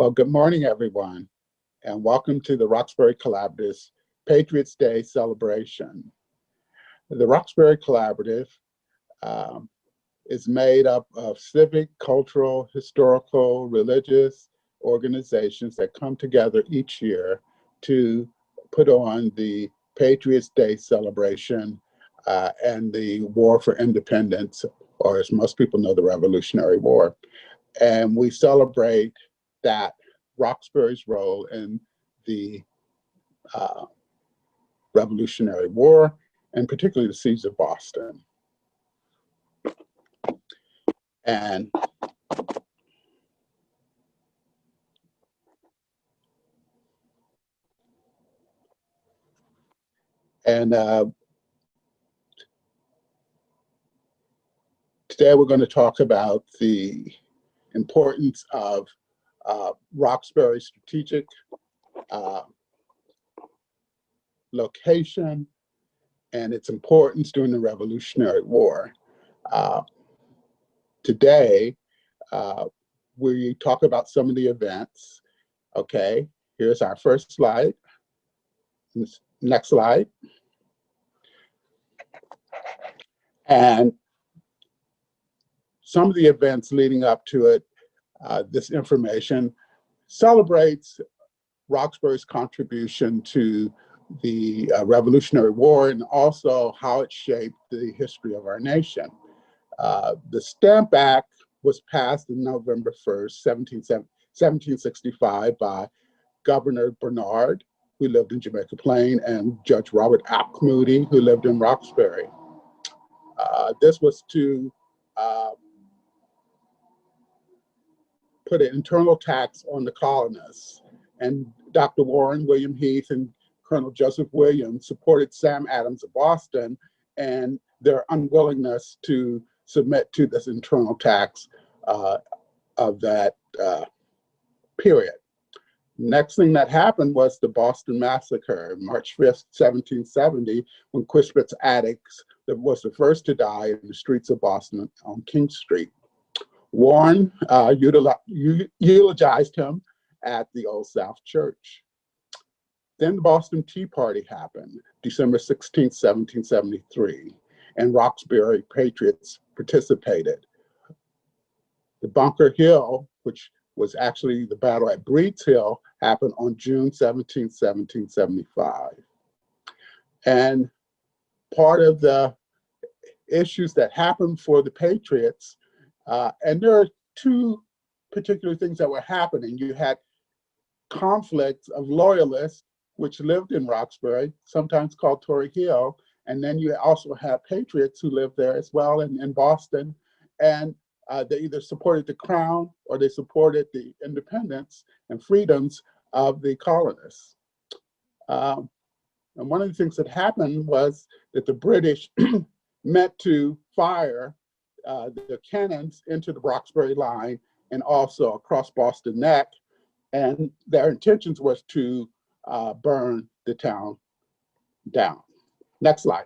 Well, good morning, everyone, and welcome to the Roxbury Collaborative's Patriots Day celebration. The Roxbury Collaborative is made up of civic, cultural, historical, religious organizations that come together each year to put on the Patriots Day celebration and the War for Independence, or as most people know, the Revolutionary War. And we celebrate that Roxbury's role in the Revolutionary War, and particularly the siege of Boston. And today we're going to talk about the importance of Roxbury's strategic location and its importance during the Revolutionary War. Today, we talk about some of the events. Okay, here's our first slide. Next slide. And some of the events leading up to it, this information celebrates Roxbury's contribution to the Revolutionary War and also how it shaped the history of our nation. The Stamp Act was passed on November 1st, 1765 by Governor Bernard, who lived in Jamaica Plain, and Judge Robert Apt Moody, who lived in Roxbury. This was to put an internal tax on the colonists. And Dr. Warren, William Heath, and Colonel Joseph Williams supported Sam Adams of Boston and their unwillingness to submit to this internal tax of that period. Next thing that happened was the Boston Massacre, March 5th, 1770, when Crispus Attucks was the first to die in the streets of Boston on King Street. Warren eulogized him at the Old South Church. Then the Boston Tea Party happened, December 16, 1773, and Roxbury Patriots participated. The Bunker Hill, which was actually the battle at Breed's Hill, happened on June 17, 1775. And part of the issues that happened for the Patriots, and there are two particular things that were happening. You had conflicts of loyalists, which lived in Roxbury, sometimes called Tory Hill, and then you also have patriots who lived there as well in Boston, and they either supported the crown or they supported the independence and freedoms of the colonists. And one of the things that happened was that the British meant to fire the cannons into the Roxbury line and also across Boston Neck, and their intentions was to burn the town down. Next slide.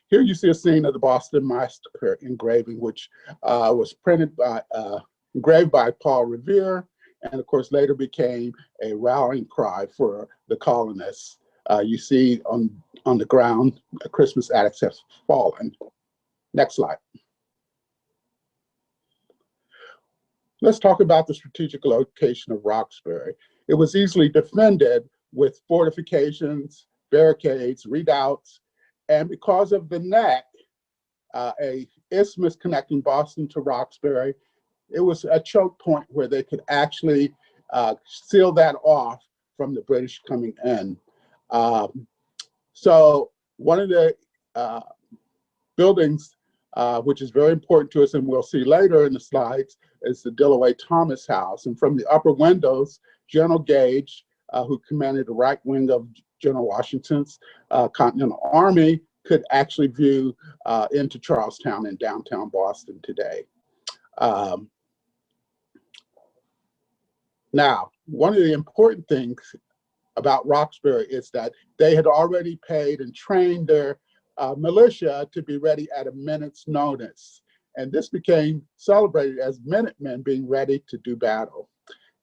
Here you see a scene of the Boston Massacre engraving, which was engraved by Paul Revere, and of course later became a rallying cry for the colonists. You see on the ground, Crispus Attucks has fallen. Next slide. Let's talk about the strategic location of Roxbury. It was easily defended with fortifications, barricades, redoubts, and because of the neck, a isthmus connecting Boston to Roxbury, it was a choke point where they could actually seal that off from the British coming in. So one of the buildings which is very important to us, and we'll see later in the slides, is the Dillaway Thomas House. And from the upper windows, General Gage, who commanded the right wing of General Washington's Continental Army, could actually view into Charlestown and downtown Boston today. Now, one of the important things about Roxbury is that they had already paid and trained their militia to be ready at a minute's notice. And this became celebrated as Minutemen being ready to do battle.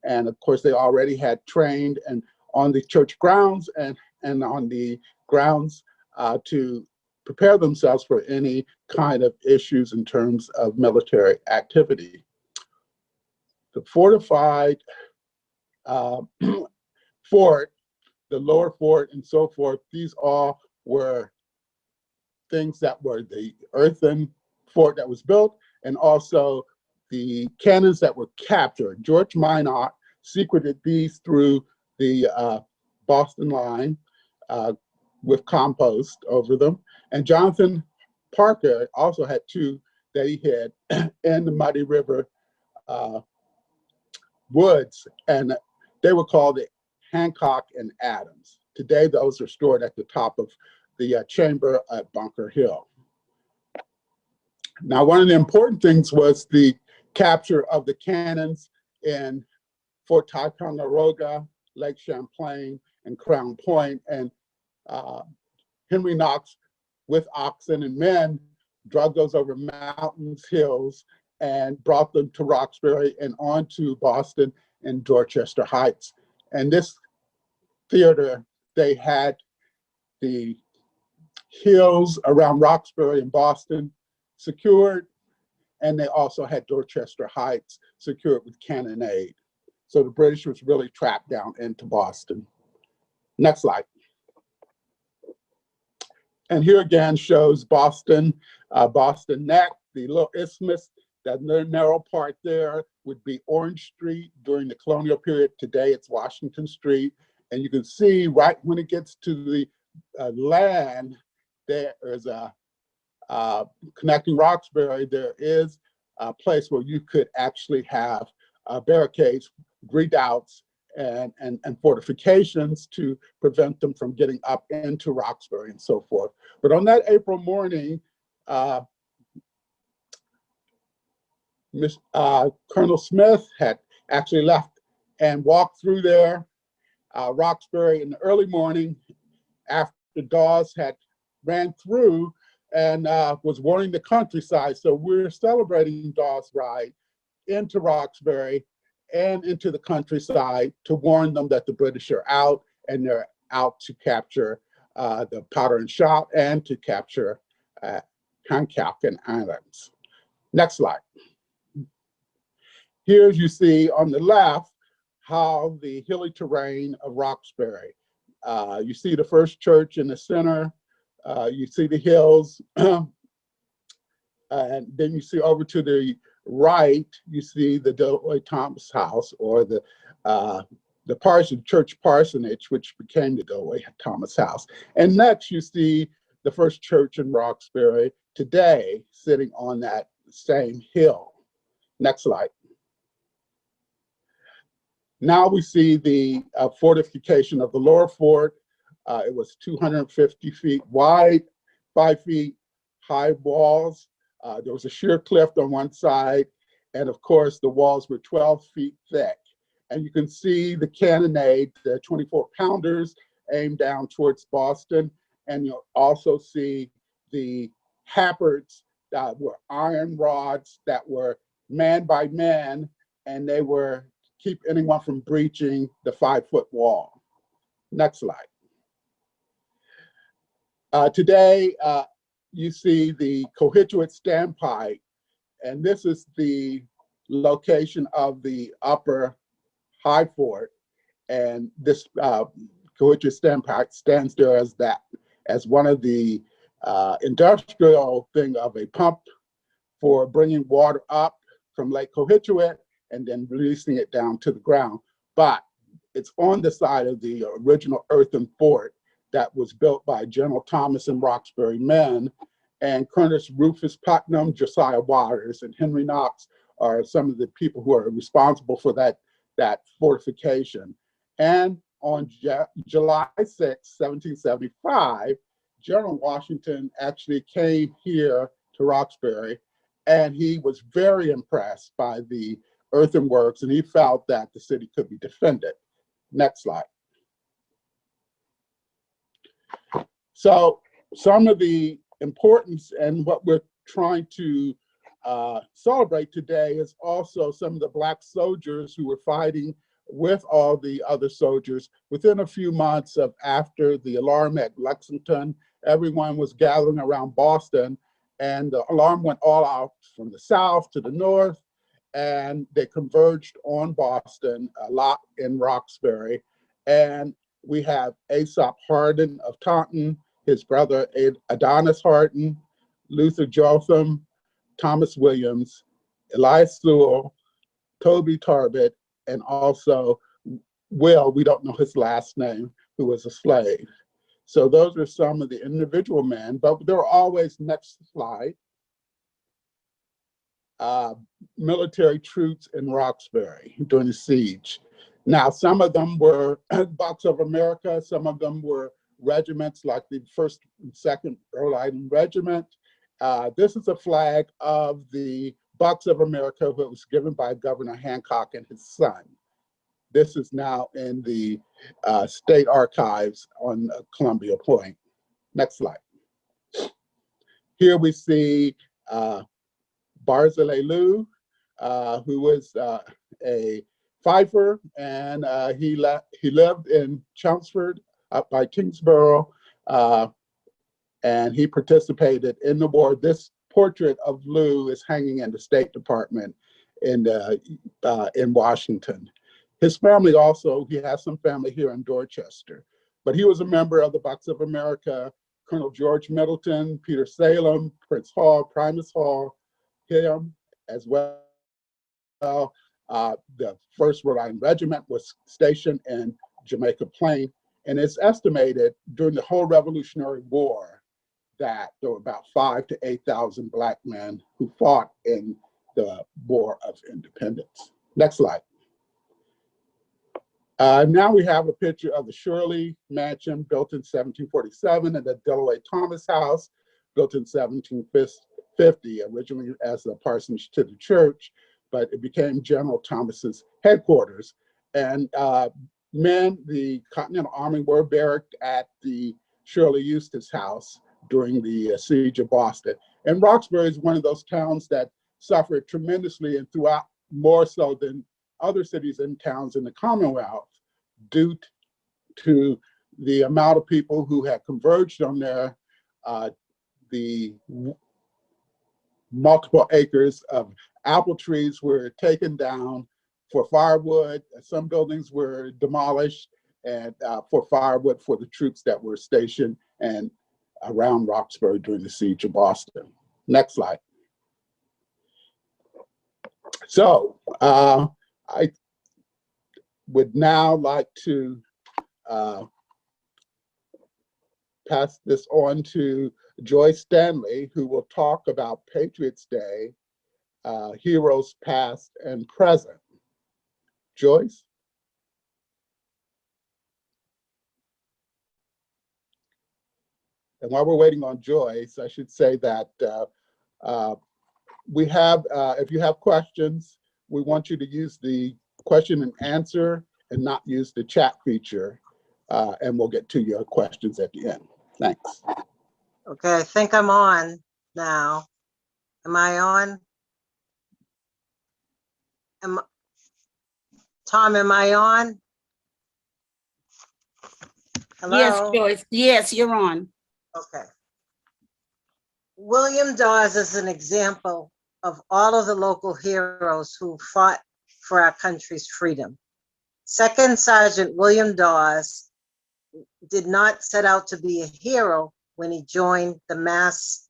And of course, they already had trained and on the church grounds and on the grounds to prepare themselves for any kind of issues in terms of military activity. The fortified fort, the lower fort, and so forth, these all were things that were the earthen fort that was built, and also the cannons that were captured. George Minot secreted these through the Boston line with compost over them. And Jonathan Parker also had two that he hid in the Muddy River woods, and they were called the Hancock and Adams. Today, those are stored at the top of the chamber at Bunker Hill. Now, one of the important things was the capture of the cannons in Fort Ticonderoga, Lake Champlain, and Crown Point. And Henry Knox, with oxen and men, drug those over mountains, hills, and brought them to Roxbury and on to Boston and Dorchester Heights. And this theater, they had the hills around Roxbury and Boston secured, and they also had Dorchester Heights secured with cannonade. So the British was really trapped down into Boston. Next slide. And here again shows Boston, Boston Neck, the little isthmus. That narrow part there would be Orange Street during the colonial period. Today it's Washington Street. And you can see right when it gets to the land, there is a connecting Roxbury, there is a place where you could actually have barricades, redoubts, and fortifications to prevent them from getting up into Roxbury and so forth. But on that April morning, Colonel Smith had actually left and walked through there, Roxbury in the early morning after Dawes had ran through and was warning the countryside. So we're celebrating Dawes' ride into Roxbury and into the countryside to warn them that the British are out and they're out to capture the powder and shot and to capture Hancock and Adams. Next slide. Here you see on the left how the hilly terrain of Roxbury. You see the first church in the center, you see the hills, and then you see over to the right, you see the Delaware Thomas House, or the church parsonage, which became the Delaware Thomas House. And next you see the first church in Roxbury today sitting on that same hill. Next slide. Now we see the fortification of the lower fort. It was 250 feet wide, 5 feet high walls. There was a sheer cliff on one side, and of course the walls were 12 feet thick. And you can see the cannonade, the 24-pounders aimed down towards Boston, and you'll also see the halberds that were iron rods that were man by man, and they were keep anyone from breaching the 5-foot wall. Next slide. Today, you see the Cohituate Standpipe, and this is the location of the upper high fort. And this Cohituate Standpipe stands there as one of the industrial thing of a pump for bringing water up from Lake Cohituate and then releasing it down to the ground. But it's on the side of the original earthen fort that was built by General Thomas and Roxbury men, and Colonels Rufus Putnam, Josiah Waters, and Henry Knox are some of the people who are responsible for that fortification. And on July 6, 1775, General Washington actually came here to Roxbury, and he was very impressed by the earthworks, and he felt that the city could be defended. Next slide. So some of the importance and what we're trying to celebrate today is also some of the Black soldiers who were fighting with all the other soldiers. Within a few months of after the alarm at Lexington, everyone was gathering around Boston, and the alarm went all out from the south to the north, and they converged on Boston, a lot in Roxbury. And we have Aesop Hardin of Taunton, his brother Adonis Hardin, Luther Jotham, Thomas Williams, Elias Sewell, Toby Tarbett, and also Will, we don't know his last name, who was a slave. So those are some of the individual men, but there are always, next slide, military troops in Roxbury during the siege. Now, some of them were Bucks of America, some of them were regiments like the 1st and 2nd Rhode Island Regiment. This is a flag of the Bucks of America that was given by Governor Hancock and his son. This is now in the state archives on Columbia Point. Next slide. Here we see Barzillai Lou, who was a fifer, and he lived in Chelmsford up by Kingsborough, and he participated in the war. This portrait of Lou is hanging in the State Department in Washington. His family also, he has some family here in Dorchester, but he was a member of the Bucks of America, Colonel George Middleton, Peter Salem, Prince Hall, Primus Hall, him as well. The 1st Rhode Island Regiment was stationed in Jamaica Plain, and it's estimated during the whole Revolutionary War that there were about 5,000 to 8,000 Black men who fought in the War of Independence. Next slide. Now we have a picture of the Shirley Mansion, built in 1747, and the Delaware Thomas House, built in 1750, originally as a parsonage to the church, but it became General Thomas's headquarters. And the Continental Army were barracked at the Shirley Eustace House during the siege of Boston. And Roxbury is one of those towns that suffered tremendously, and throughout more so than other cities and towns in the Commonwealth, due to the amount of people who had converged on there, the multiple acres of apple trees were taken down for firewood. Some buildings were demolished and for firewood for the troops that were stationed and around Roxbury during the siege of Boston. Next slide. So I would now like to pass this on to Joyce Stanley, who will talk about Patriots Day, heroes past and present. Joyce? And while we're waiting on Joyce, I should say that we have, if you have questions, we want you to use the question and answer and not use the chat feature, and we'll get to your questions at the end. Thanks. Okay, I think I'm on now. Am I on? Tom, am I on? Hello? Yes, Joyce. Yes, you're on. Okay. William Dawes is an example of all of the local heroes who fought for our country's freedom. Second Sergeant William Dawes did not set out to be a hero when he joined the Mass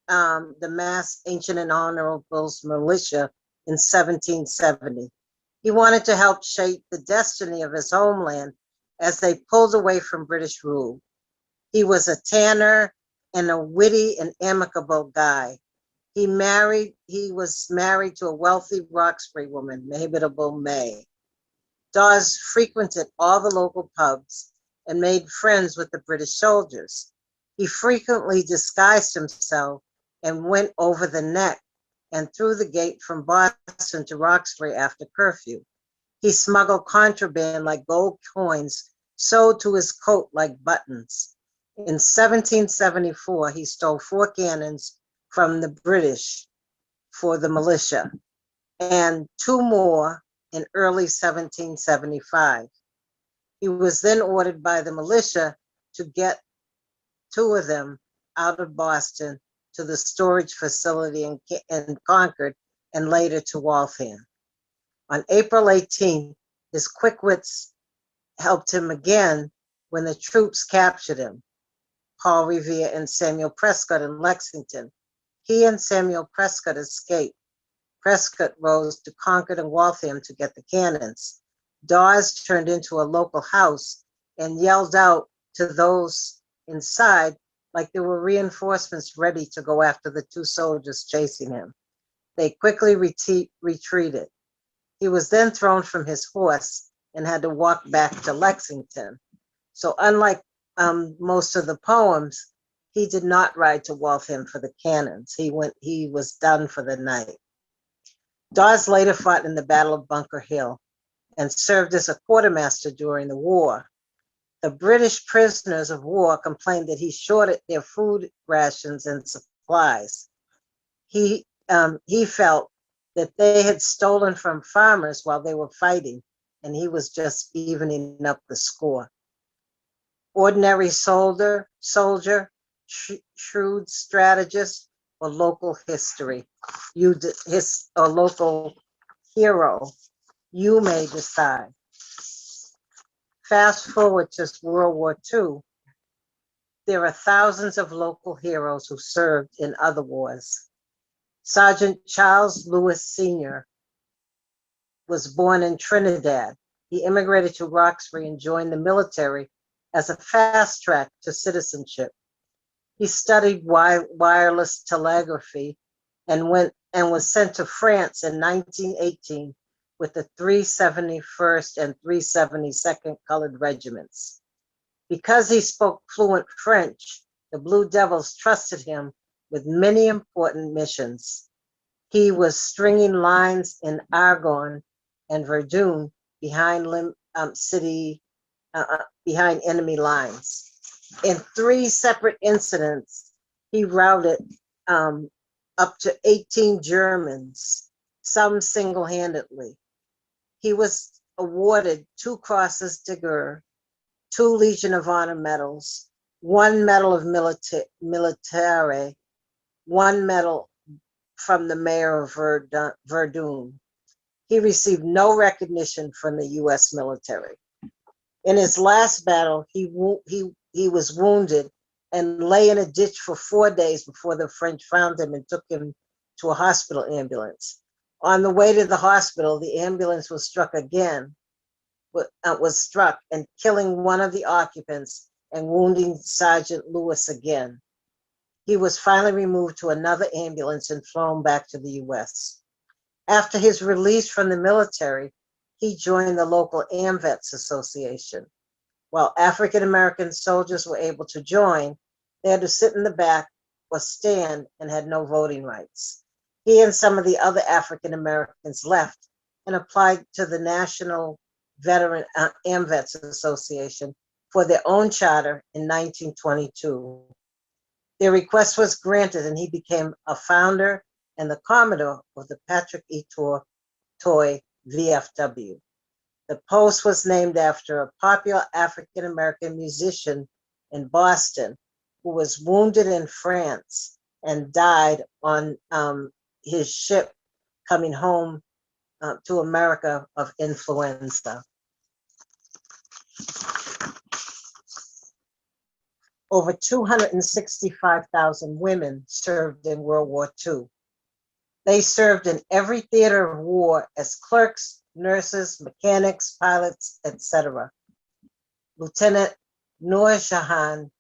Ancient and Honorables Militia in 1770. He wanted to help shape the destiny of his homeland as they pulled away from British rule. He was a tanner and a witty and amicable guy. He was married to a wealthy Roxbury woman, Mehitable May. Dawes frequented all the local pubs and made friends with the British soldiers. He frequently disguised himself and went over the neck and through the gate from Boston to Roxbury after curfew. He smuggled contraband like gold coins sewed to his coat like buttons. In 1774, he stole 4 cannons from the British. for the militia, and 2 more in early 1775. He was then ordered by the militia to get 2 of them out of Boston to the storage facility in Concord and later to Waltham. On April 18th, his quick wits helped him again when the troops captured him, Paul Revere and Samuel Prescott in Lexington. He and Samuel Prescott escaped. Prescott rose to Concord and Waltham to get the cannons. Dawes turned into a local house and yelled out to those inside like there were reinforcements ready to go after the 2 soldiers chasing him. They quickly retreated. He was then thrown from his horse and had to walk back to Lexington. So unlike most of the poems, he did not ride to Waltham for the cannons. He was done for the night. Dawes later fought in the Battle of Bunker Hill and served as a quartermaster during the war. The British prisoners of war complained that he shorted their food rations and supplies. He felt that they had stolen from farmers while they were fighting, and he was just evening up the score. Ordinary soldier, shrewd strategist, or local history, or local hero, you may decide. Fast forward to World War II, there are thousands of local heroes who served in other wars. Sergeant Charles Lewis Sr. was born in Trinidad. He immigrated to Roxbury and joined the military as a fast track to citizenship. He studied wireless telegraphy and was sent to France in 1918 with the 371st and 372nd Colored Regiments. Because he spoke fluent French, the Blue Devils trusted him with many important missions. He was stringing lines in Argonne and Verdun behind enemy lines. In 3 separate incidents, he routed up to 18 Germans, some single-handedly. He was awarded 2 Crosses de Guerre, 2 Legion of Honor medals, 1 Medal of Militare, 1 medal from the mayor of Verdun. He received no recognition from the U.S. military. In his last battle, he was wounded and lay in a ditch for 4 days before the French found him and took him to a hospital ambulance. On the way to the hospital, the ambulance was struck and killing one of the occupants and wounding Sergeant Lewis again. He was finally removed to another ambulance and flown back to the U.S. After his release from the military, he joined the local AMVETS Association. While African-American soldiers were able to join, they had to sit in the back or stand and had no voting rights. He and some of the other African-Americans left and applied to the National Veteran AMVETS Association for their own charter in 1922. Their request was granted and he became a founder and the Commodore of the Patrick E. Toy VFW. The post was named after a popular African-American musician in Boston who was wounded in France and died on his ship coming home to America of influenza. Over 265,000 women served in World War II. They served in every theater of war as clerks, nurses, mechanics, pilots, etc. Lieutenant Noor Jahan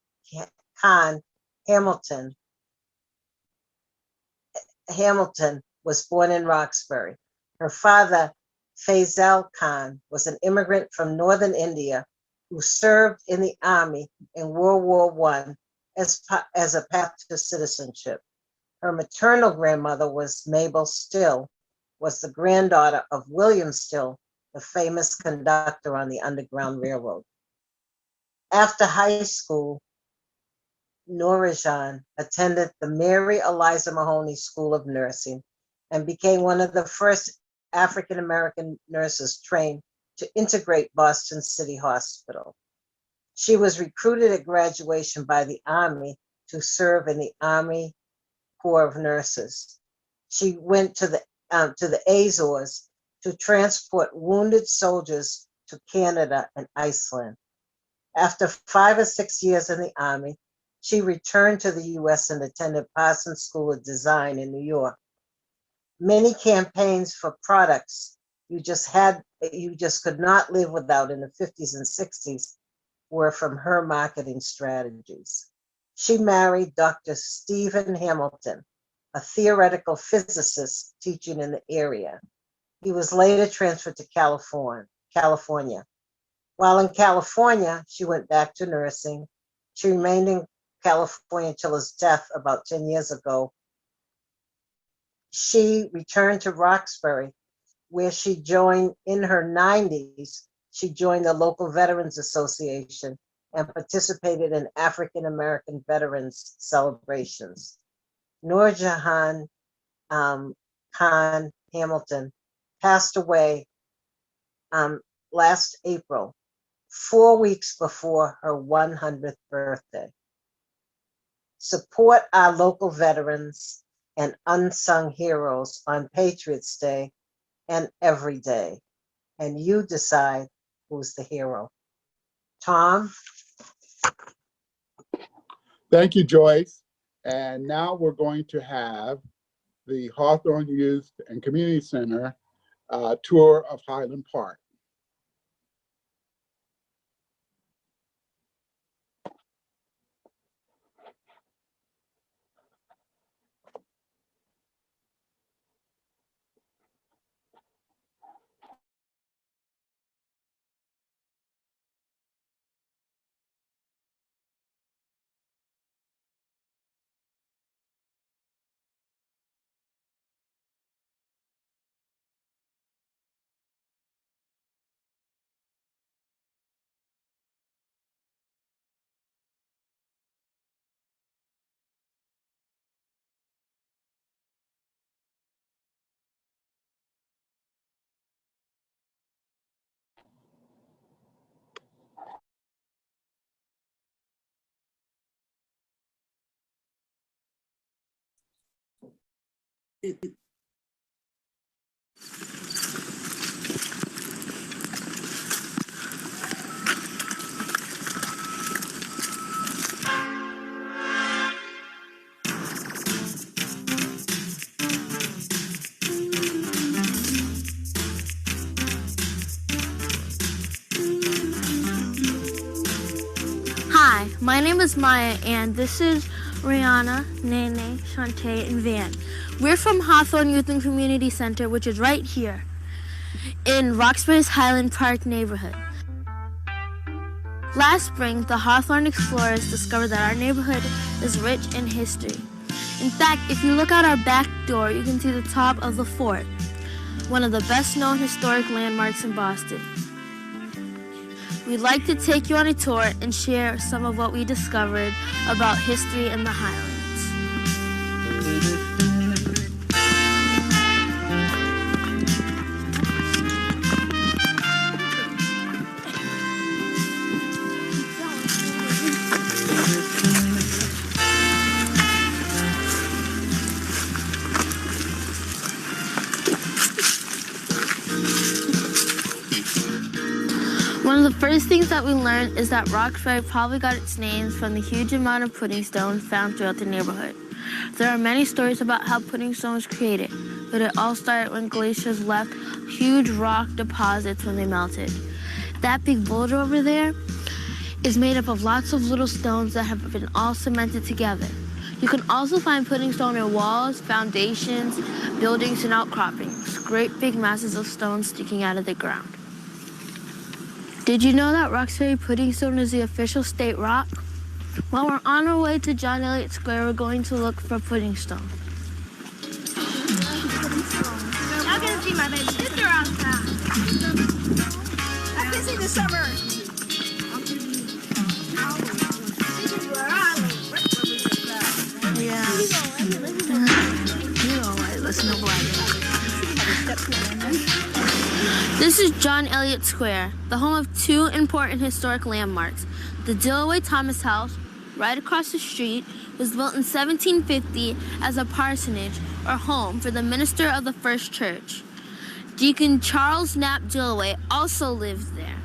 Khan Hamilton was born in Roxbury. Her father, Faisal Khan, was an immigrant from northern India who served in the army in World War I as a path to citizenship. Her maternal grandmother was Mabel Still, was the granddaughter of William Still, the famous conductor on the Underground Railroad. After high school, Nourajan attended the Mary Eliza Mahoney School of Nursing and became one of the first African-American nurses trained to integrate Boston City Hospital. She was recruited at graduation by the Army to serve in the Army Corps of Nurses. She went to the Azores to transport wounded soldiers to Canada and Iceland. After 5 or 6 years in the Army, she returned to the US and attended Parsons School of Design in New York. Many campaigns for products you just could not live without in the 50s and 60s were from her marketing strategies. She married Dr. Stephen Hamilton, a theoretical physicist teaching in the area. He was later transferred to California. While in California, she went back to nursing. She remained in California until his death about 10 years ago. She returned to Roxbury, where she joined in her 90s. She joined the local Veterans Association and participated in African American veterans celebrations. Noor Jahan Khan Hamilton passed away last April, 4 weeks before her 100th birthday. Support our local veterans and unsung heroes on Patriots Day and every day, and you decide who's the hero. Tom? Thank you, Joyce. And now we're going to have the Hawthorne Youth and Community Center tour of Highland Park. Hi, my name is Maya, and this is Rihanna, Nene, Shantae, and Van. We're from Hawthorne Youth and Community Center, which is right here in Roxbury's Highland Park neighborhood. Last spring, the Hawthorne explorers discovered that our neighborhood is rich in history. In fact, if you look out our back door, you can see the top of the fort, one of the best-known historic landmarks in Boston. We'd like to take you on a tour and share some of what we discovered about history in the Highlands. One of the first things that we learned is that Roxbury probably got its name from the huge amount of pudding stones found throughout the neighborhood. There are many stories about how pudding stone was created, but it all started when glaciers left huge rock deposits when they melted. That big boulder over there is made up of lots of little stones that have been all cemented together. You can also find pudding stone in walls, foundations, buildings, and outcroppings, great big masses of stone sticking out of the ground. Did you know that Roxbury pudding stone is the official state rock? While we're on our way to John Elliott Square, we're going to look for pudding stone. Y'all gonna see my baby sister outside. I can see the summer. Yeah. You know what? Listen to Black. This is John Elliott Square, the home of two important historic landmarks. The Dillaway Thomas House, right across the street, was built in 1750 as a parsonage or home for the minister of the First Church. Deacon Charles Knapp Dillaway also lived there.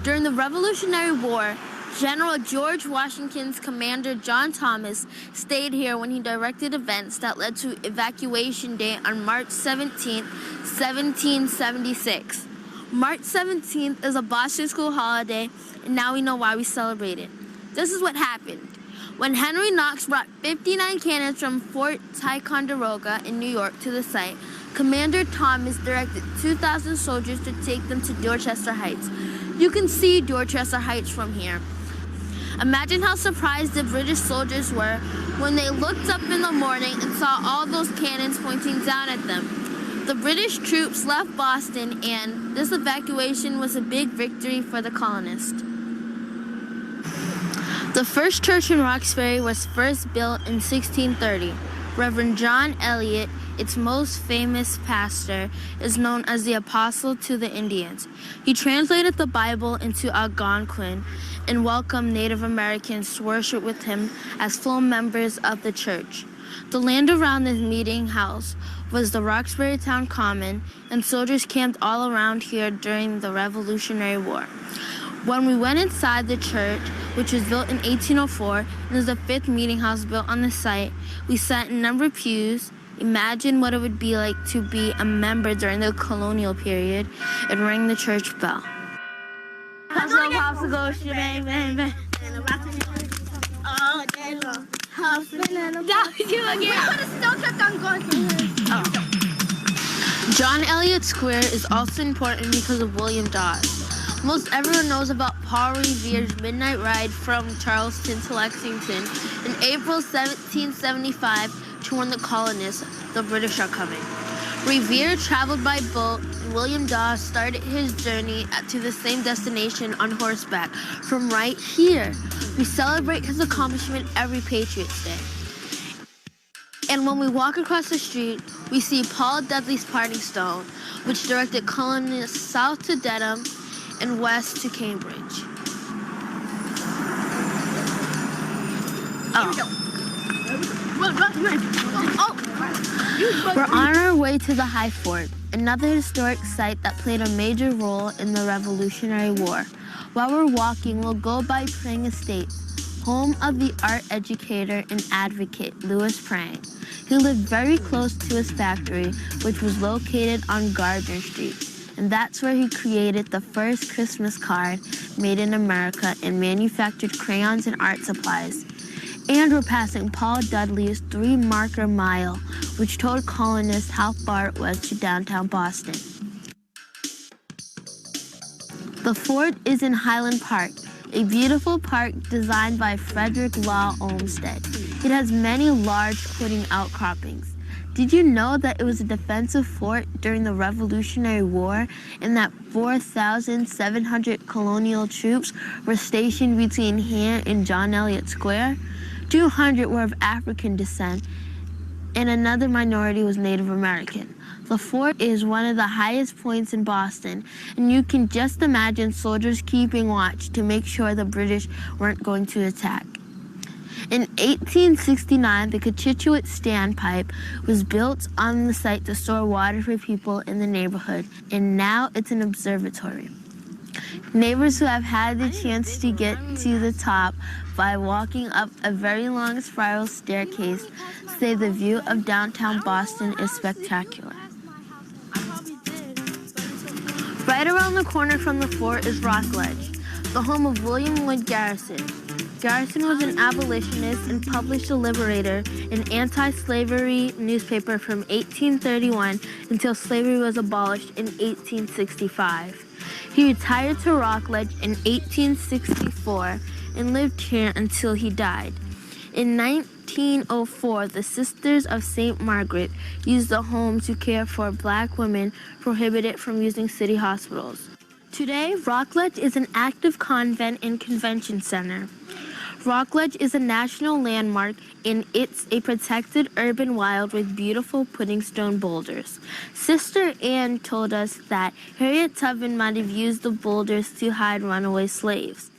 During the Revolutionary War, General George Washington's commander John Thomas stayed here when he directed events that led to Evacuation Day on March 17, 1776. March 17th is a Boston school holiday, and now we know why we celebrate it. This is what happened. When Henry Knox brought 59 cannons from Fort Ticonderoga in New York to the site, Commander Thomas directed 2,000 soldiers to take them to Dorchester Heights. You can see Dorchester Heights from here. Imagine how surprised the British soldiers were when they looked up in the morning and saw all those cannons pointing down at them. The British troops left Boston, and this evacuation was a big victory for the colonists. The first church in Roxbury was first built in 1630. Reverend John Elliott, its most famous pastor, is known as the Apostle to the Indians. He translated the Bible into Algonquin and welcomed Native Americans to worship with him as full members of the church. The land around this meeting house was the Roxbury Town Common, and soldiers camped all around here during the Revolutionary War. When we went inside the church, which was built in 1804 and is the fifth meeting house built on the site, we sat in a number of pews. Imagine what it would be like to be a member during the colonial period and ring the church bell. Popsicle, popsicle, shebang, bang, bang. All day long. That was you again. We could have still kept on going. John Elliott Square is also important because of William Dawes. Most everyone knows about Paul Revere's midnight ride from Charleston to Lexington in April 1775 to warn the colonists the British are coming. Revere traveled by boat, and William Dawes started his journey to the same destination on horseback from right here. We celebrate his accomplishment every Patriots Day. And when we walk across the street, we see Paul Dudley's Parting Stone, which directed colonists south to Dedham and west to Cambridge. We're on our way to the High Fort, another historic site that played a major role in the Revolutionary War. While we're walking, we'll go by Prang Estate, home of the art educator and advocate Louis Prang. He lived very close to his factory, which was located on Gourdin Street. And that's where he created the first Christmas card made in America and manufactured crayons and art supplies. And we're passing Paul Dudley's 3-marker mile, which told colonists how far it was to downtown Boston. The fort is in Highland Park, a beautiful park designed by Frederick Law Olmsted. It has many large pudding outcroppings. Did you know that it was a defensive fort during the Revolutionary War and that 4,700 colonial troops were stationed between here and John Elliott Square? 200 were of African descent, and another minority was Native American. The fort is one of the highest points in Boston, and you can just imagine soldiers keeping watch to make sure the British weren't going to attack. In 1869, the Cochituate Standpipe was built on the site to store water for people in the neighborhood, and now it's an observatory. Neighbors who have had the chance to get to the top by walking up a very long spiral staircase say the view of downtown Boston is spectacular. Right around the corner from the fort is Rockledge, the home of William Lloyd Garrison. Garrison was an abolitionist and published The Liberator, an anti-slavery newspaper from 1831 until slavery was abolished in 1865. He retired to Rockledge in 1864 and lived here until he died. In 1904, the Sisters of St. Margaret used the home to care for Black women prohibited from using city hospitals. Today, Rockledge is an active convent and convention center. Rockledge is a national landmark and it's a protected urban wild with beautiful pudding stone boulders. Sister Anne told us that Harriet Tubman might have used the boulders to hide runaway slaves.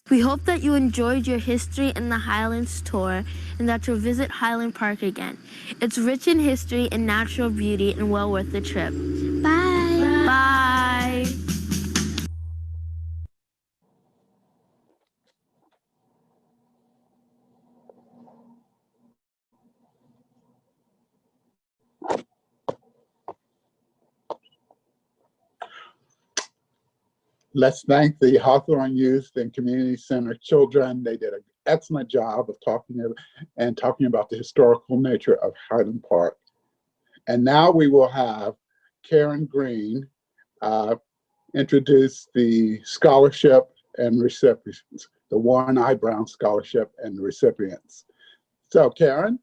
We hope that you enjoyed your History in the Highlands tour and that you'll visit Highland Park again. It's rich in history and natural beauty and well worth the trip. Bye. Bye. Let's thank the Hawthorne Youth and Community Center children. They did an excellent job of talking about the historical nature of Highland Park. And now we will have Karen Green introduce the scholarship and recipients, the Warren I. Browne Scholarship and the recipients. So Karen.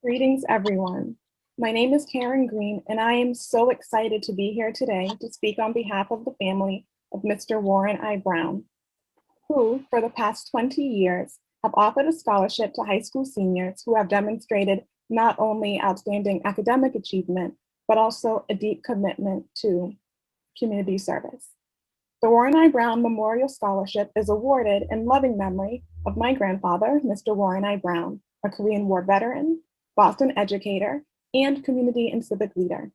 Greetings, everyone. My name is Karen Green, and I am so excited to be here today to speak on behalf of the family of Mr. Warren I. Browne, who, for the past 20 years, have offered a scholarship to high school seniors who have demonstrated not only outstanding academic achievement, but also a deep commitment to community service. The Warren I. Browne Memorial Scholarship is awarded in loving memory of my grandfather, Mr. Warren I. Browne, a Korean War veteran, Boston educator, and community and civic leader.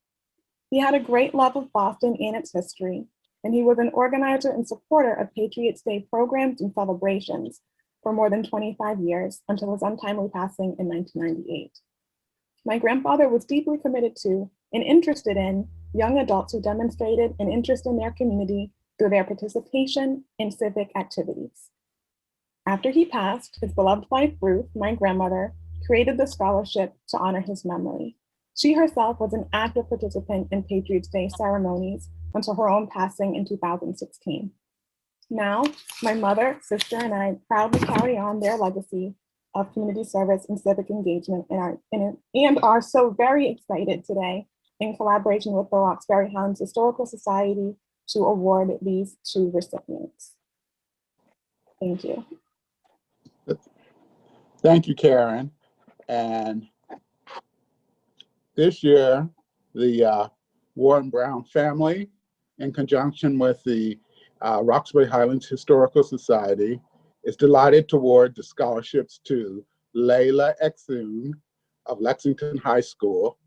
He had a great love of Boston and its history, and he was an organizer and supporter of Patriots Day programs and celebrations for more than 25 years until his untimely passing in 1998. My grandfather was deeply committed to and interested in young adults who demonstrated an interest in their community through their participation in civic activities. After he passed, his beloved wife, Ruth, my grandmother, created the scholarship to honor his memory. She herself was an active participant in Patriots Day ceremonies until her own passing in 2016. Now, my mother, sister, and I proudly carry on their legacy of community service and civic engagement and are so very excited today in collaboration with the Roxbury Highlands Historical Society to award these two recipients. Thank you. Thank you, Karen. And this year, the Warren Browne family, in conjunction with the Roxbury Highlands Historical Society, is delighted to award the scholarships to Layla Exum of Lexington High School.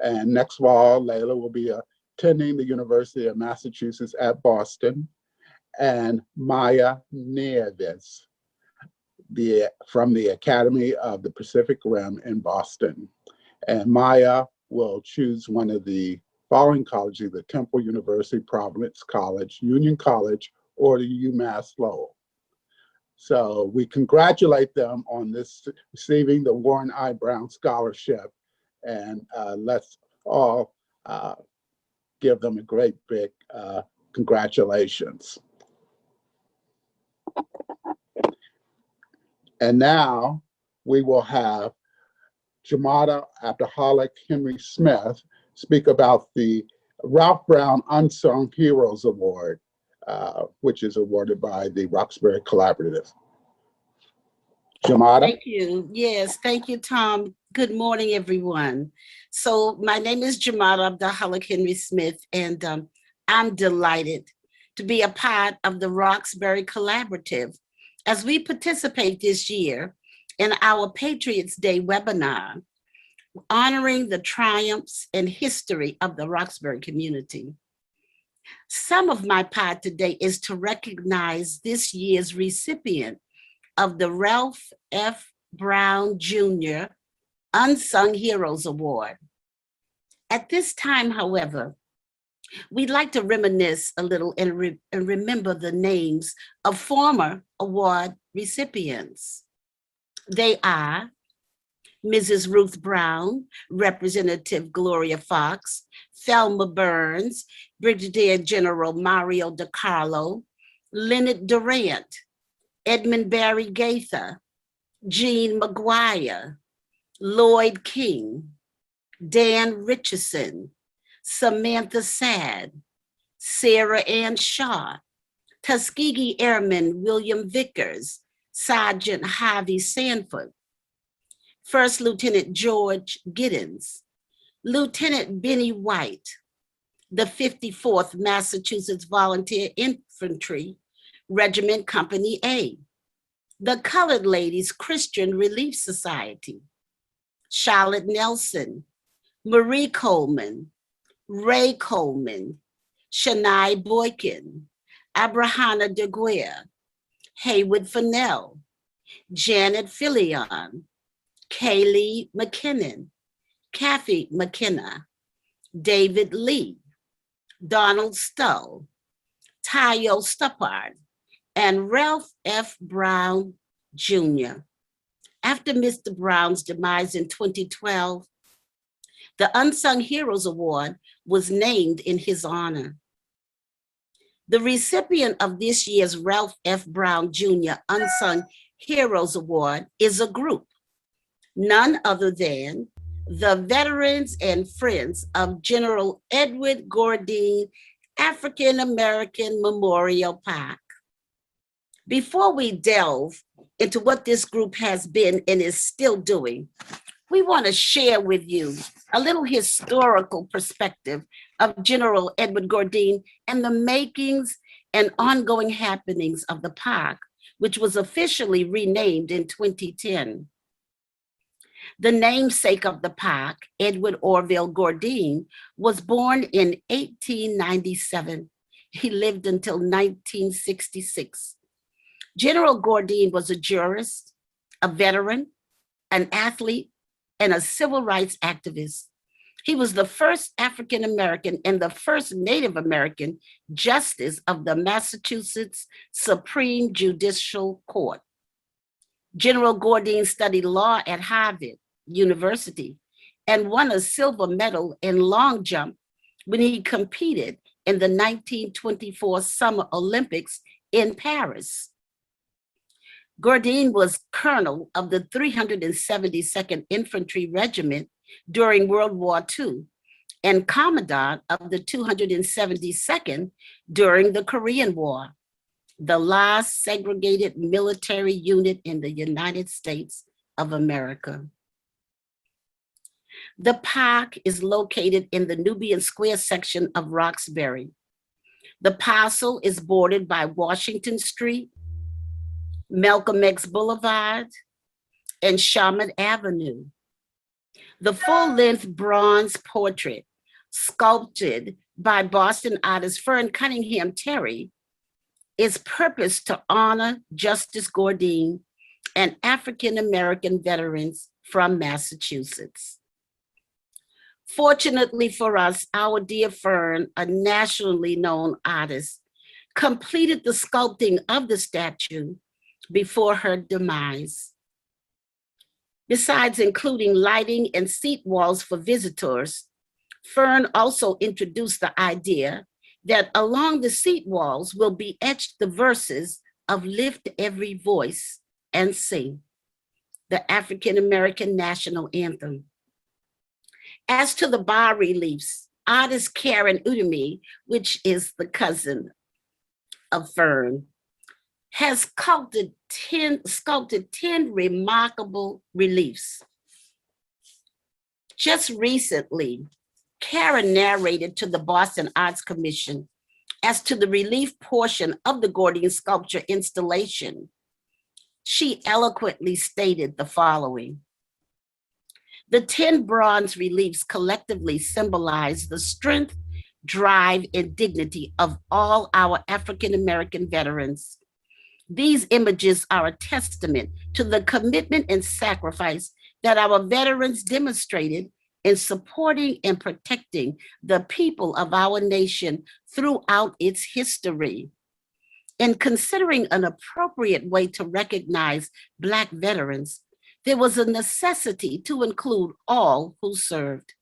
And next fall, Layla will be attending the University of Massachusetts at Boston, and Maya Nieves from the Academy of the Pacific Rim in Boston. And Maya will choose one of the following colleges: the Temple University, Providence College, Union College, or the UMass Lowell. So we congratulate them on this, receiving the Warren I. Browne Scholarship, and let's all give them a great big congratulations. And now we will have Jamada Abdahalik Henry Smith speak about the Ralph Browne Unsung Heroes Award, which is awarded by the Roxbury Collaborative. Jamada? Thank you. Yes, thank you, Tom. Good morning, everyone. So my name is Jamada Abdahalik Henry Smith, and I'm delighted to be a part of the Roxbury Collaborative as we participate this year in our Patriots Day webinar, honoring the triumphs and history of the Roxbury community. Some of my part today is to recognize this year's recipient of the Ralph F. Browne Jr. Unsung Heroes Award. At this time, however, we'd like to reminisce a little and remember the names of former award recipients. They are Mrs. Ruth Browne, Representative Gloria Fox, Thelma Burns, Brigadier General Mario DiCarlo, Leonard Durant, Edmund Barry Gaither, Jean McGuire, Lloyd King, Dan Richardson, Samantha Sad, Sarah Ann Shaw, Tuskegee Airman William Vickers, Sergeant Harvey Sanford, First Lieutenant George Giddens, Lieutenant Benny White, the 54th Massachusetts Volunteer Infantry, Regiment Company A, the Colored Ladies Christian Relief Society, Charlotte Nelson, Marie Coleman, Ray Coleman, Shania Boykin, Abrahana de Guerre, Haywood Fennell, Janet Filion, Kaylee McKinnon, Kathy McKenna, David Lee, Donald Stull, Tayo Stuppard, and Ralph F. Browne Jr. After Mr. Browne's demise in 2012, the Unsung Heroes Award was named in his honor. The recipient of this year's Ralph F. Browne Jr. Unsung Heroes Award is a group, none other than the Veterans and Friends of General Edward Gourdin African American Memorial Park. Before we delve into what this group has been and is still doing, we want to share with you a little historical perspective of General Edward Gourdin and the makings and ongoing happenings of the park, which was officially renamed in 2010. The namesake of the park, Edward Orville Gourdin, was born in 1897. He lived until 1966. General Gourdin was a jurist, a veteran, an athlete, and a civil rights activist. He was the first African American and the first Native American justice of the Massachusetts Supreme Judicial Court. General Gourdin studied law at Harvard University and won a silver medal in long jump when he competed in the 1924 Summer Olympics in Paris. Gourdin was colonel of the 372nd Infantry Regiment during World War II and commandant of the 272nd during the Korean War, the last segregated military unit in the United States of America. The park is located in the Nubian Square section of Roxbury. The parcel is bordered by Washington Street, Malcolm X Boulevard, and Sharman Avenue. The full-length bronze portrait, sculpted by Boston artist Fern Cunningham Terry, is purposed to honor Justice Gourdin and African-American veterans from Massachusetts. Fortunately for us, our dear Fern, a nationally known artist, completed the sculpting of the statue before her demise. Besides including lighting and seat walls for visitors, Fern also introduced the idea that along the seat walls will be etched the verses of Lift Every Voice and Sing, the African American national anthem. As to the bas-reliefs, artist Karen Udemy, which is the cousin of Fern, has sculpted 10 remarkable reliefs. Just recently, Karen narrated to the Boston Arts Commission as to the relief portion of the Gourdin sculpture installation. She eloquently stated the following: the 10 bronze reliefs collectively symbolize the strength, drive, and dignity of all our African-American veterans. These images are a testament to the commitment and sacrifice that our veterans demonstrated in supporting and protecting the people of our nation throughout its history. In considering an appropriate way to recognize Black veterans, there was a necessity to include all who served.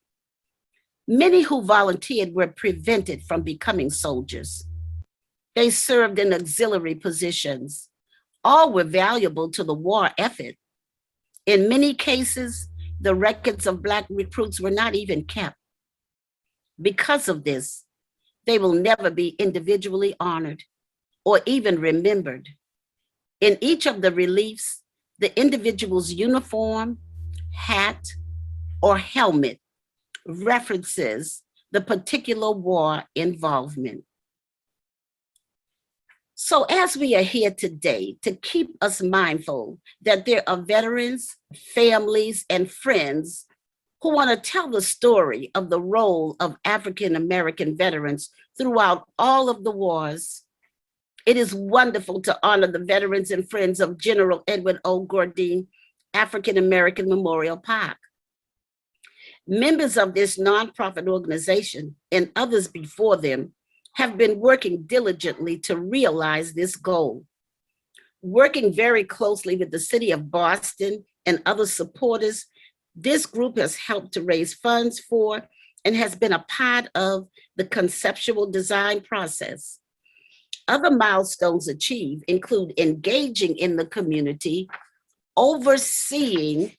Many who volunteered were prevented from becoming soldiers. They served in auxiliary positions. All were valuable to the war effort. In many cases, the records of Black recruits were not even kept. Because of this, they will never be individually honored. or even remembered. In each of the reliefs, the individual's uniform, hat, or helmet references the particular war involvement. So as we are here today to keep us mindful that there are veterans, families, and friends who want to tell the story of the role of African-American veterans throughout all of the wars, it is wonderful to honor the veterans and friends of General Edward O. Gourdin African-American Memorial Park. Members of this nonprofit organization and others before them have been working diligently to realize this goal. Working very closely with the city of Boston and other supporters, this group has helped to raise funds for and has been a part of the conceptual design process. Other milestones achieved include engaging in the community, overseeing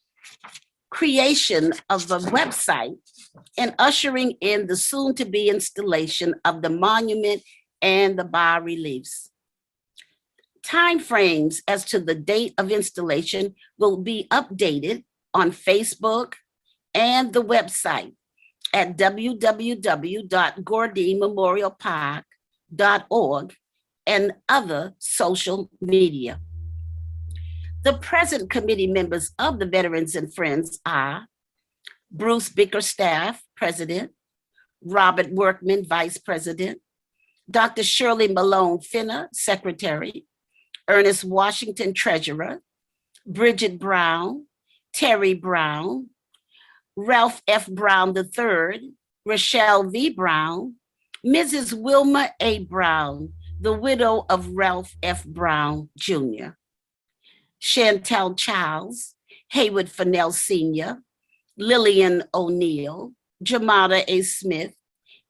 creation of a website, and ushering in the soon-to-be installation of the monument and the bas-reliefs. Timeframes as to the date of installation will be updated on Facebook and the website at www.gourdinmemorialpark.org and other social media. The present committee members of the Veterans and Friends are Bruce Bickerstaff, President, Robert Workman, Vice President, Dr. Shirley Malone Finner, Secretary, Ernest Washington, Treasurer, Bridget Browne, Terry Browne, Ralph F. Browne III, Rochelle V. Browne, Mrs. Wilma A. Browne, the widow of Ralph F. Browne, Jr., Chantel Childs, Haywood Fennell Sr., Lillian O'Neill, Jamada A. Smith,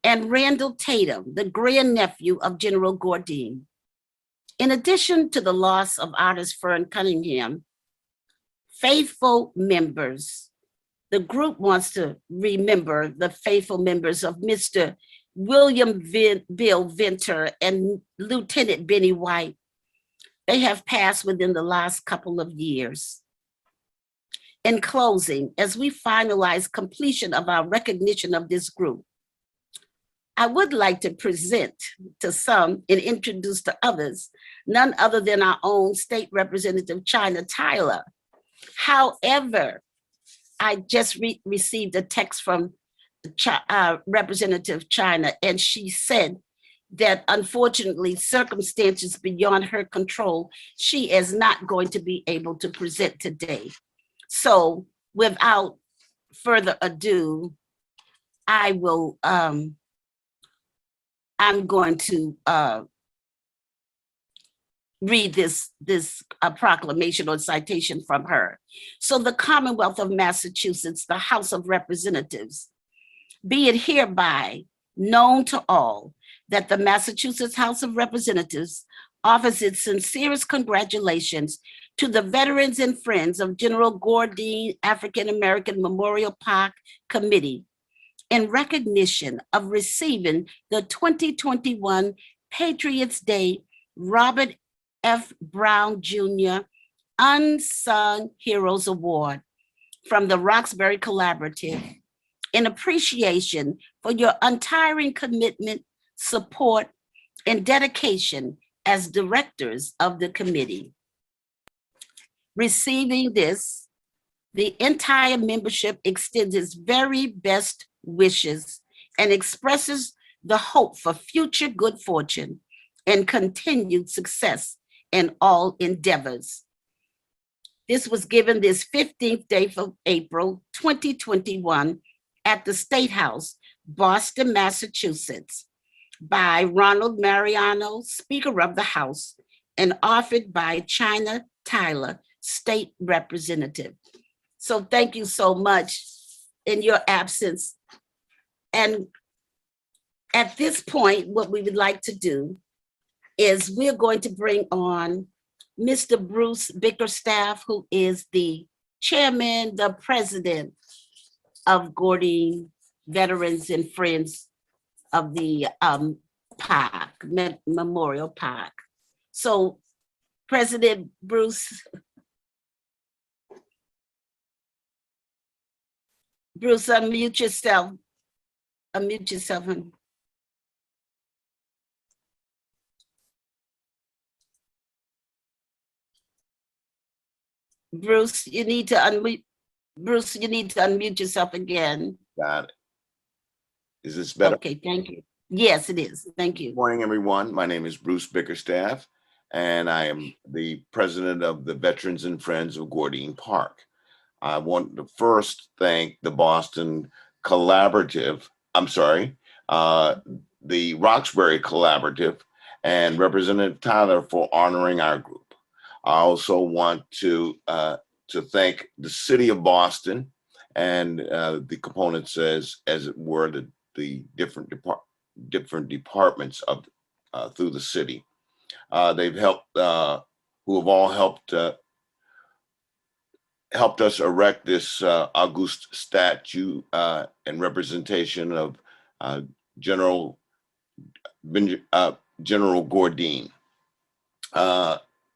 and Randall Tatum, the grandnephew of General Gourdin. In addition to the loss of artist Fern Cunningham, faithful members, the group wants to remember the faithful members of Mr. William Bill Venter and Lieutenant Benny White. They have passed within the last couple of years. In closing, as we finalize completion of our recognition of this group, I would like to present to some and introduce to others, none other than our own State Representative China Tyler. However, I just received a text from Representative China, and she said that unfortunately, circumstances beyond her control, she is not going to be able to present today. So without further ado, I will, I'm going to read this proclamation or citation from her. So the Commonwealth of Massachusetts, the House of Representatives, be it hereby known to all that the Massachusetts House of Representatives offers its sincerest congratulations to the veterans and friends of General Gourdin African American Memorial Park Committee in recognition of receiving the 2021 Patriots Day Robert F. Browne Jr. Unsung Heroes Award from the Roxbury Collaborative in appreciation for your untiring commitment, support, and dedication as directors of the committee. Receiving this, the entire membership extends its very best wishes and expresses the hope for future good fortune and continued success in all endeavors. This was given this 15th day of April, 2021 at the State House, Boston, Massachusetts, by Ronald Mariano, Speaker of the House, and offered by China Tyler, State Representative. So thank you so much in your absence. And at this point, what we would like to do is we're going to bring on Mr. Bruce Bickerstaff, who is the chairman, the president of Gourdin Veterans and Friends of the Park, Memorial Park. So President Bruce, unmute yourself. Unmute yourself. Bruce, you need to unmute. Bruce, you need to unmute yourself again. Got it. Is this better? Okay, thank you. Yes, it is. Thank you. Good morning, everyone. My name is Bruce Bickerstaff, and I am the president of the Veterans and Friends of Gourdin Park. I want to first thank the Boston Collaborative, the Roxbury Collaborative and Representative Tyler for honoring our group. I also want to thank the city of Boston and the components as it were the different departments of through the city. They've helped, who have all helped us erect this august statue and representation of General Gourdin.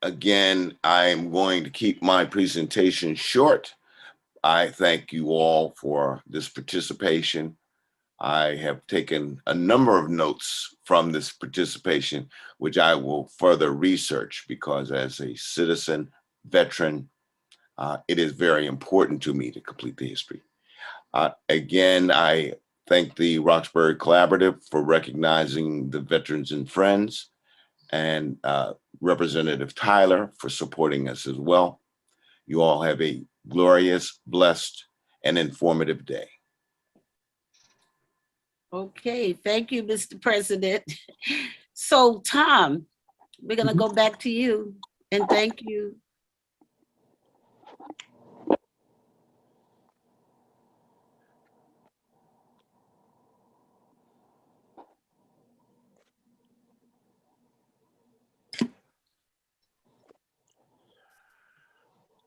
Again, I'm going to keep my presentation short. I thank you all for this participation. I have taken a number of notes from this participation, which I will further research because as a citizen, veteran, it is very important to me to complete the history. Again, I thank the Roxbury Collaborative for recognizing the Veterans and Friends, and Representative Tyler for supporting us as well. You all have a glorious, blessed, and informative day. Okay, thank you, Mr. President. So Tom, we're gonna go back to you and thank you.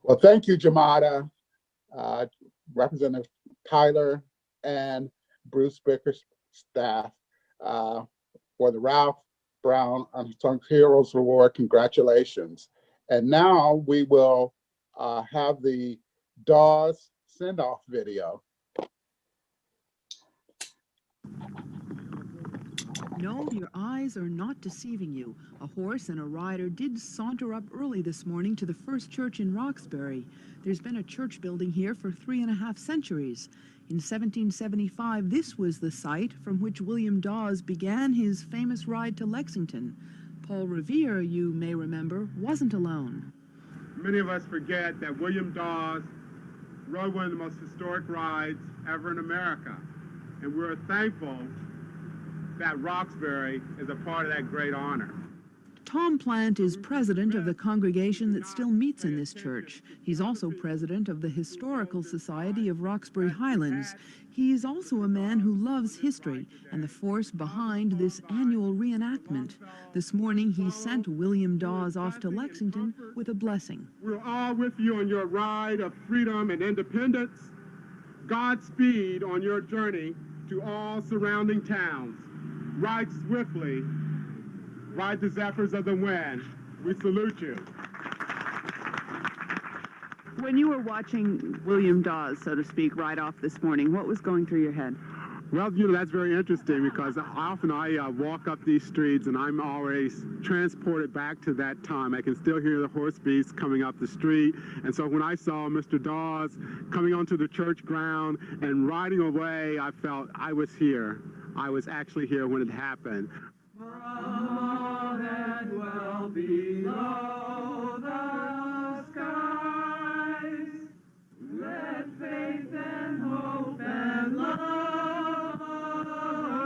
Well, thank you, Jamada, Representative Tyler, and Bruce Bickerstaff for the Ralph Browne Unsung Heroes Award. Congratulations. And now we will have the Dawes Sendoff video. No, your eyes are not deceiving you. A horse and a rider did saunter up early this morning to the first church in Roxbury. There's been a church building here for 3.5 centuries. In 1775, this was the site from which William Dawes began his famous ride to Lexington. Paul Revere, you may remember, wasn't alone. Many of us forget that William Dawes rode one of the most historic rides ever in America, and we're thankful that Roxbury is a part of that great honor. Tom Plant is president of the congregation that still meets in this church. He's also president of the Historical Society of Roxbury Highlands. He's also a man who loves history and the force behind this annual reenactment. This morning, he sent William Dawes off to Lexington with a blessing. We're all with you on your ride of freedom and independence. Godspeed on your journey to all surrounding towns. Ride swiftly, ride the zephyrs of the wind. We salute you. When you were watching William Dawes, so to speak, ride off this morning, what was going through your head? Well, you know, that's very interesting because often I walk up these streets and I'm always transported back to that time. I can still hear the horse beats coming up the street. And so when I saw Mr. Dawes coming onto the church ground and riding away, I felt I was here. I was actually here when it happened. Above and well below the skies, let faith and hope and love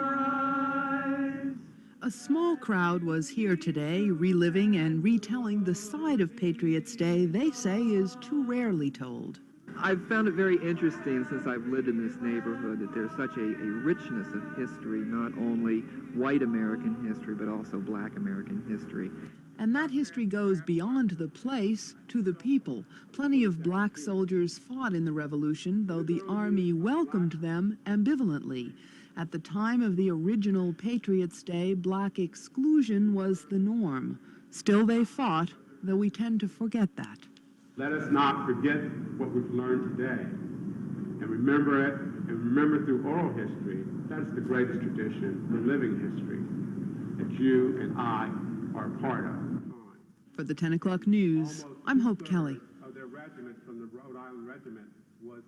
arise. A small crowd was here today, reliving and retelling the side of Patriots Day they say is too rarely told. I've found it very interesting since I've lived in this neighborhood that there's such a richness of history, not only white American history, but also black American history. And that history goes beyond the place to the people. Plenty of black soldiers fought in the Revolution, though the Army welcomed them ambivalently. At the time of the original Patriots Day, black exclusion was the norm. Still, they fought, though we tend to forget that. Let us not forget what we've learned today and remember it, and remember through oral history. That's the greatest tradition, the living history that you and I are a part of. For the 10 o'clock news, I'm Hope Kelly. Of their regiments from the Rhode Island Regiment was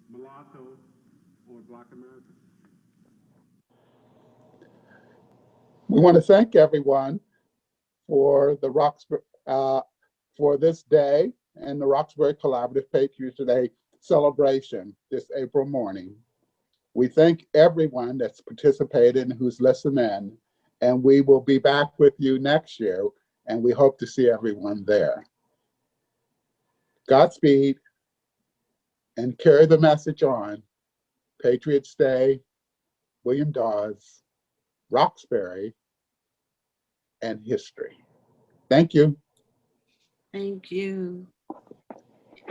mulatto or Black American. We want to thank everyone for the for this day and the Roxbury Collaborative Patriots Day celebration this April morning. We thank everyone that's participated and who's listened in, and we will be back with you next year, and we hope to see everyone there. Godspeed, and carry the message on. Patriots Day, William Dawes, Roxbury, and history. Thank you. Thank you.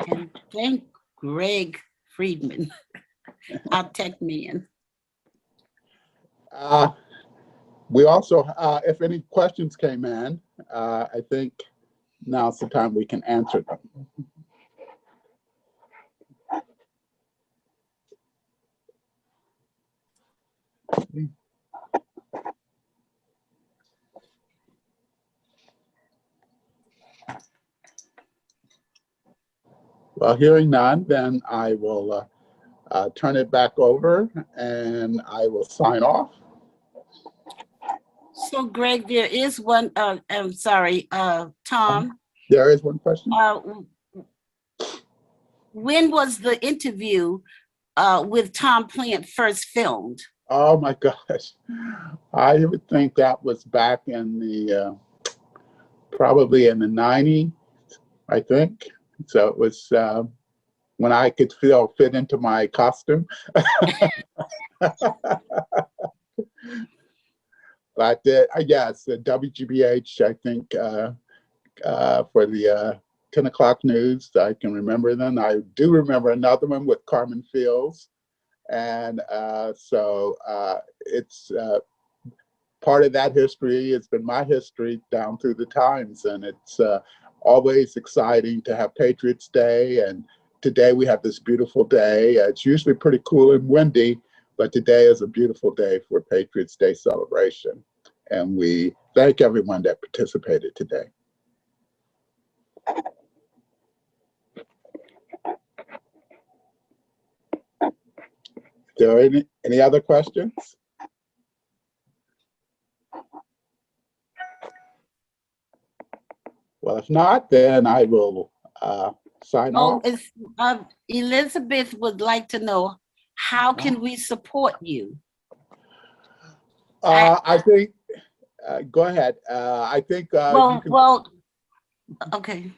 And thank Greg Friedman, our tech man. We also, if any questions came in, I think now's the time we can answer them. Well, hearing none, then I will turn it back over and I will sign off. So Greg, there is one, I'm sorry, Tom. There is one question. When was the interview with Tom Plant first filmed? Oh my gosh. I would think that was back in the, probably in the 90s, I think. So it was when I could fit into my costume. But yes, the WGBH, I think, for the 10 o'clock news, I can remember them. I do remember another one with Carmen Fields. And so it's part of that history. It's been my history down through the times. And it's always exciting to have Patriots Day. And today we have this beautiful day. It's usually pretty cool and windy, but today is a beautiful day for Patriots Day celebration. And we thank everyone that participated today. Is there any other questions? Well, if not, then I will sign off. Elizabeth would like to know, how can we support you? I think, go ahead. I think. Okay.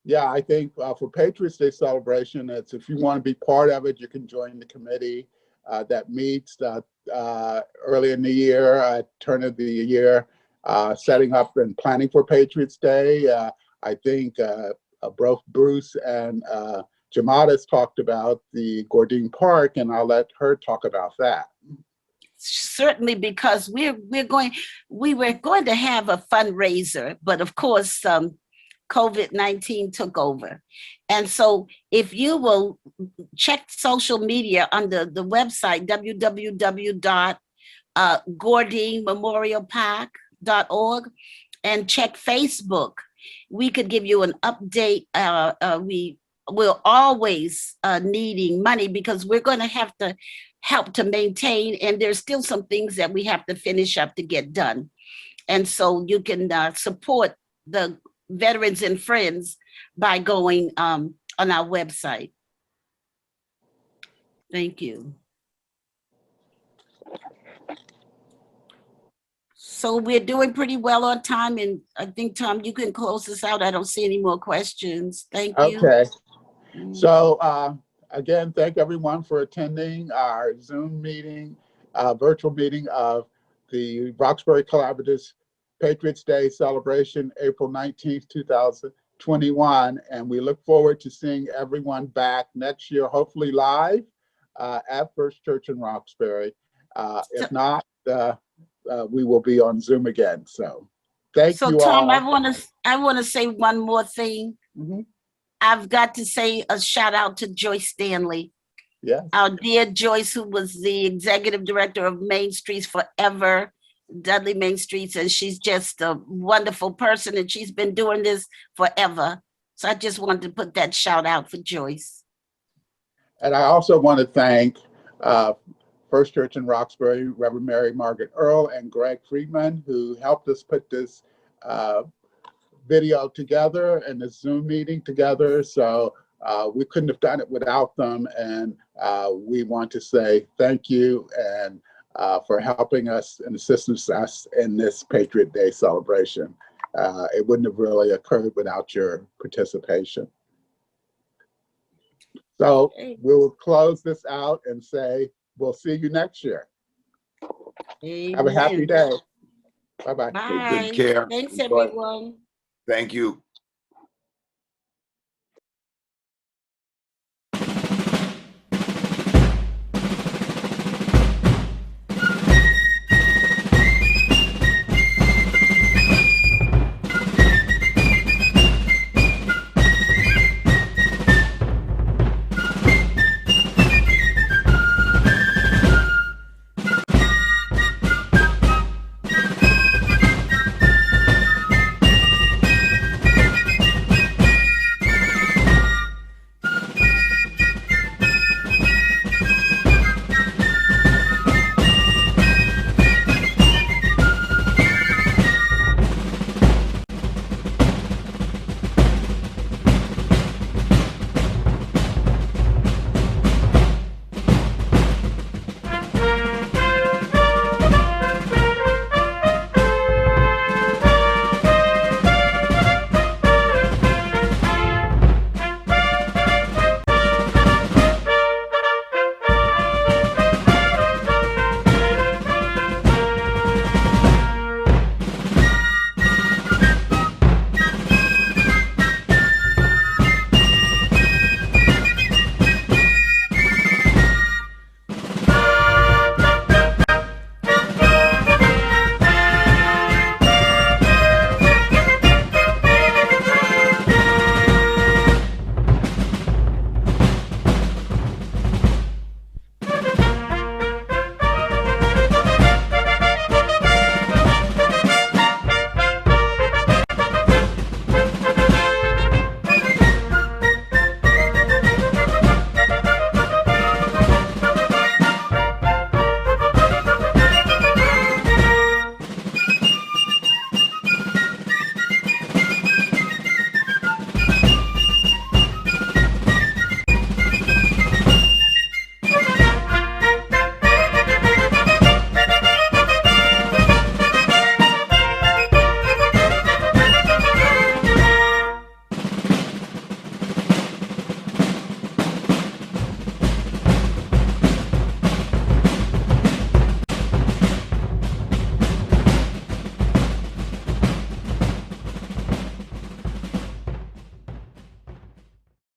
Yeah, I think for Patriots Day celebration, it's if you want to be part of it, you can join the committee that meets early in the year, turn of the year, setting up and planning for Patriots Day. I think Bruce and Jamada's talked about the Gourdin Park, and I'll let her talk about that. Certainly, because we were going to have a fundraiser, but of course, COVID-19 took over. And so if you will check social media under the website, www.gourdinmemorialpark.org, and check Facebook, we could give you an update. We're always needing money because we're going to have to help to maintain, and there's still some things that we have to finish up to get done. And so you can support the Veterans and Friends by going on our website. Thank you. So we're doing pretty well on time, and I think, Tom, you can close this out. I don't see any more questions. Thank you. Okay. So again, thank everyone for attending our Zoom meeting, virtual meeting of the Roxbury Collaborative's Patriots Day celebration, April 19th, 2021. And we look forward to seeing everyone back next year, hopefully live at First Church in Roxbury. If not, we will be on Zoom again. So Thank So you Tom, all. I want to say one more thing. Mhm. I've got to say a shout out to Joyce Stanley, Yes. our dear Joyce, who was the executive director of Main Streets Forever, Dudley Main Streets, and she's just a wonderful person, and she's been doing this forever. So I just wanted to put that shout out for Joyce. And I also want to thank First Church in Roxbury, Reverend Mary Margaret Earl and Greg Friedman, who helped us put this video together and the Zoom meeting together. So we couldn't have done it without them. And we want to say thank you and for helping us and assisting us in this Patriot Day celebration. It wouldn't have really occurred without your participation. So we will close this out and say, we'll see you next year. Amen. Have a happy day. Bye-bye. Bye. Take good care. Thanks, Enjoy. everyone. Thank you.